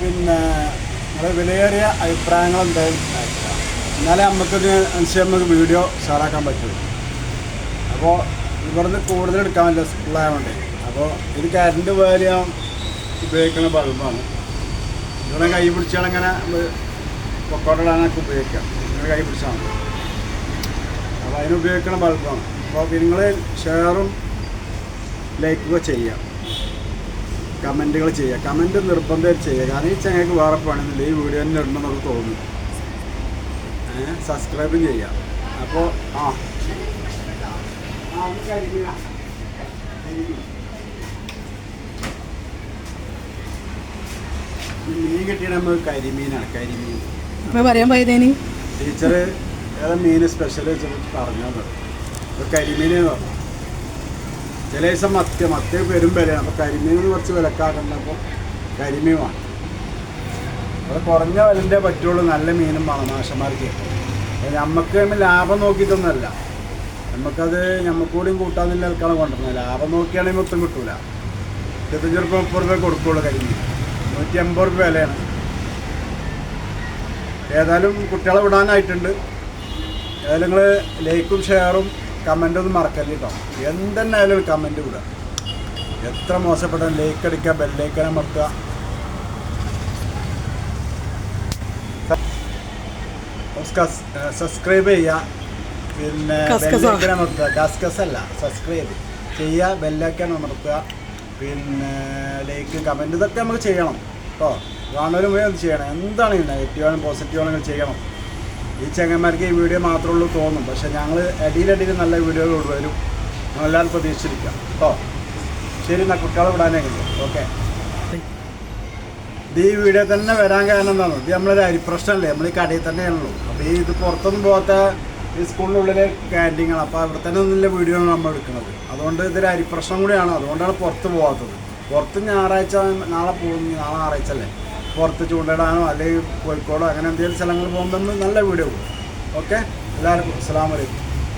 പിന്നെ നിങ്ങളുടെ വിലയേറിയ അഭിപ്രായങ്ങൾ എന്തായാലും അയക്കുക. എന്നാലേ നമുക്കൊരു അനുസരിച്ച് നമുക്ക് വീഡിയോ ഷെയറാക്കാൻ പറ്റുള്ളൂ. അപ്പോൾ ഇവിടുന്ന് കൂടുതൽ എടുക്കാൻ പറ്റില്ല സ്കൂളായതുകൊണ്ട്. അപ്പോൾ ഇത് കറണ്ട് വലിയ ഉപയോഗിക്കുന്ന ബൾബാണ്. ഇവിടെ കൈ പിടിച്ചാൽ അങ്ങനെ പൊക്കോട്ടിടാനൊക്കെ ഉപയോഗിക്കാം. നിങ്ങൾ കൈ പിടിച്ചാൽ മതി. അപ്പോൾ അതിന് ഉപയോഗിക്കുന്ന ബൾബാണ്. അപ്പോൾ നിങ്ങൾ ഷെയറും ലൈക്കൊക്കെ ചെയ്യുക, കമൻറ്റുകൾ ചെയ്യുക. കമൻറ്റ് നിർബന്ധമായിട്ട് ചെയ്യുക. കാരണം ഈ ചങ്ങയ്ക്ക് വേറെ പണിയൊന്നുമില്ല, ഈ വീഡിയോ തന്നെ ഇടണമെന്നൊക്കെ തോന്നുന്നു. സബ്സ്ക്രൈബും ചെയ്യുക. അപ്പോൾ മീൻ കിട്ടിയ നമ്മൾ കരിമീനാണ്. കരിമീൻ പറയാൻ പോയതേനി ടീച്ചർ ഏതാ മീൻ സ്പെഷ്യൽ വെച്ചിട്ട് പറഞ്ഞത് കരിമീൻ പറഞ്ഞു. ചില ദിവസം മത്തി പെരും വിലയാണ്. അപ്പോൾ കരിമീനിന് കുറച്ച് വിലക്കാക്കണ്ടപ്പോൾ കരിമീൻ വേണം. അത് കുറഞ്ഞ വിലൻ്റെ പറ്റുള്ളൂ. നല്ല മീനും വേണം മാഷന്മാർക്ക്. നമുക്ക് ലാഭം നോക്കിയിട്ടൊന്നുമല്ല, നമുക്കത് കൂടിയും കൂട്ടാന്നില്ല ആൾക്കാണ് കൊണ്ടുവരുന്നത്. ലാഭം നോക്കിയാണെങ്കിൽ മൊത്തം കിട്ടൂല. 25 രൂപ 30 രൂപ കൊടുക്കുള്ളൂ കരിമീൻ. 150 രൂപ വിലയാണ്. ഏതായാലും കുട്ടികളെ വിടാനായിട്ടുണ്ട്. ഏതായാലും നിങ്ങൾ ലൈക്കും ഷെയറും കമൻറ്റൊന്നും മറക്കല്ലേ കേട്ടോ. എന്തെന്നായാലും ഒരു കമൻറ്റ് വിടുക. എത്ര മോശപ്പെട്ട ലൈക്ക് അടിക്കുക, ബെല്ലൈക്കൻ അമർത്തുക. സബ്സ്ക്രൈബ് ചെയ്യുക, പിന്നെ ബെല്ലൈക്കൻ അമർത്തുക. കസ്കസല്ല, സബ്സ്ക്രൈബ് ചെയ്യുക, ബെല്ലൈക്കൻ അമർത്തുക, പിന്നെ ലൈക്ക് കമൻറ്റ് ഇതൊക്കെ നമുക്ക് ചെയ്യണം കേട്ടോ. കാണുന്നവരും അത് ചെയ്യണം. എന്താണ് നെഗറ്റീവാണ് പോസിറ്റീവാണെങ്കിൽ ചെയ്യണം. ഈ ചങ്ങന്മാർക്ക് ഈ വീഡിയോ മാത്രമേ ഉള്ളൂ തോന്നും, പക്ഷേ ഞങ്ങൾ അടിയിലടിയിൽ നല്ല വീഡിയോകൾ വരും. നമ്മളെല്ലാവരും പ്രതീക്ഷിച്ചിരിക്കാം കേട്ടോ. ശരി, എന്നാൽ കുട്ടികളെ വിടാനെങ്കിലും ഓക്കെ. ഇത് ഈ വീഡിയോ തന്നെ വരാൻ കാരണം എന്താണ്, ഇത് നമ്മളൊരു അരിപ്രശ്നമല്ലേ, നമ്മൾ ഈ കടയിൽ തന്നെയാണല്ലോ. അപ്പോൾ ഇത് പുറത്തൊന്നും പോകാത്ത ഈ സ്കൂളിനുള്ളിലെ ക്യാൻറ്റീനാണ്. അപ്പോൾ അവിടെ തന്നെ ഒന്നുമില്ല വീഡിയോ ആണ് നമ്മൾ എടുക്കുന്നത്. അതുകൊണ്ട് ഇതൊരു അരിപ്രശ്നം കൂടിയാണ്. അതുകൊണ്ടാണ് പുറത്ത് പോകാത്തത്. പുറത്ത് ഞായറാഴ്ച നാളെ പോകുന്നു, നാളെ ഞായറാഴ്ച അല്ലേ, പുറത്ത് ചൂണ്ടിടാനോ അല്ലെങ്കിൽ കോഴിക്കോടോ അങ്ങനെ എന്തെങ്കിലും സ്ഥലങ്ങൾ പോകുമ്പോൾ നല്ല വീഡിയോ പോകും. ഓക്കെ, എല്ലാവർക്കും അസ്സലാമു അലൈക്കും.